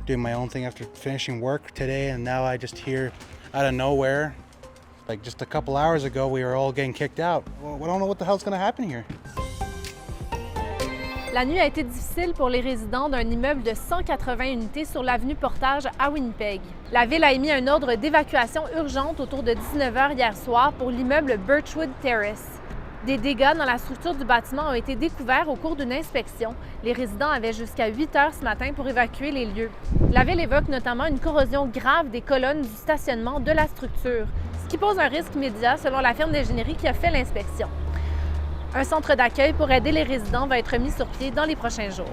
doing my own thing after finishing work today, and now I just hear out of nowhere, like just a couple hours ago, we were all getting kicked out. Well, I don't know what the hell's gonna happen here. La nuit a été difficile pour les résidents d'un immeuble de 180 unités sur l'avenue Portage à Winnipeg. La ville a émis un ordre d'évacuation urgente autour de 19 h hier soir pour l'immeuble Birchwood Terrace. Des dégâts dans la structure du bâtiment ont été découverts au cours d'une inspection. Les résidents avaient jusqu'à 8 h ce matin pour évacuer les lieux. La ville évoque notamment une corrosion grave des colonnes du stationnement de la structure, ce qui pose un risque immédiat selon la firme d'ingénierie qui a fait l'inspection. Un centre d'accueil pour aider les résidents va être mis sur pied dans les prochains jours.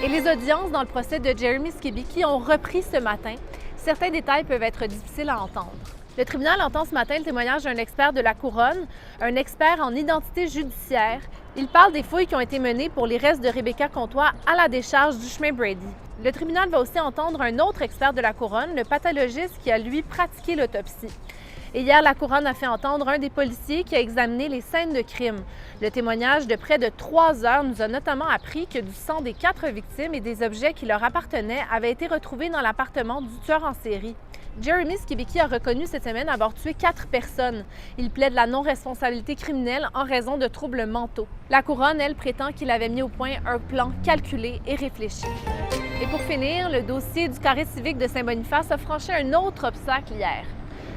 Et les audiences dans le procès de Jeremy Skibicki ont repris ce matin. Certains détails peuvent être difficiles à entendre. Le tribunal entend ce matin le témoignage d'un expert de la Couronne, un expert en identité judiciaire. Il parle des fouilles qui ont été menées pour les restes de Rebecca Comtois à la décharge du chemin Brady. Le tribunal va aussi entendre un autre expert de la Couronne, le pathologiste qui a, lui, pratiqué l'autopsie. Et hier, la Couronne a fait entendre un des policiers qui a examiné les scènes de crime. Le témoignage de près de 3 heures nous a notamment appris que du sang des 4 victimes et des objets qui leur appartenaient avaient été retrouvés dans l'appartement du tueur en série. Jeremy Skibicki a reconnu cette semaine avoir tué 4 personnes. Il plaide la non-responsabilité criminelle en raison de troubles mentaux. La Couronne, elle, prétend qu'il avait mis au point un plan calculé et réfléchi. Et pour finir, le dossier du carré civique de Saint-Boniface a franchi un autre obstacle hier.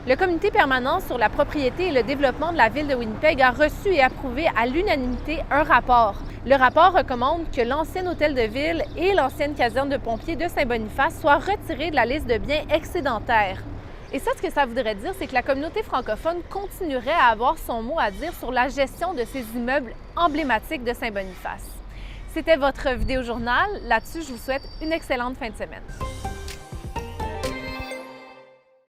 Le comité permanent sur la propriété et le développement de la ville de Winnipeg a reçu et approuvé à l'unanimité un rapport. Le rapport recommande que l'ancien hôtel de ville et l'ancienne caserne de pompiers de Saint-Boniface soient retirés de la liste de biens excédentaires. Et ça, ce que ça voudrait dire, c'est que la communauté francophone continuerait à avoir son mot à dire sur la gestion de ces immeubles emblématiques de Saint-Boniface. C'était votre vidéo journal. Là-dessus, je vous souhaite une excellente fin de semaine.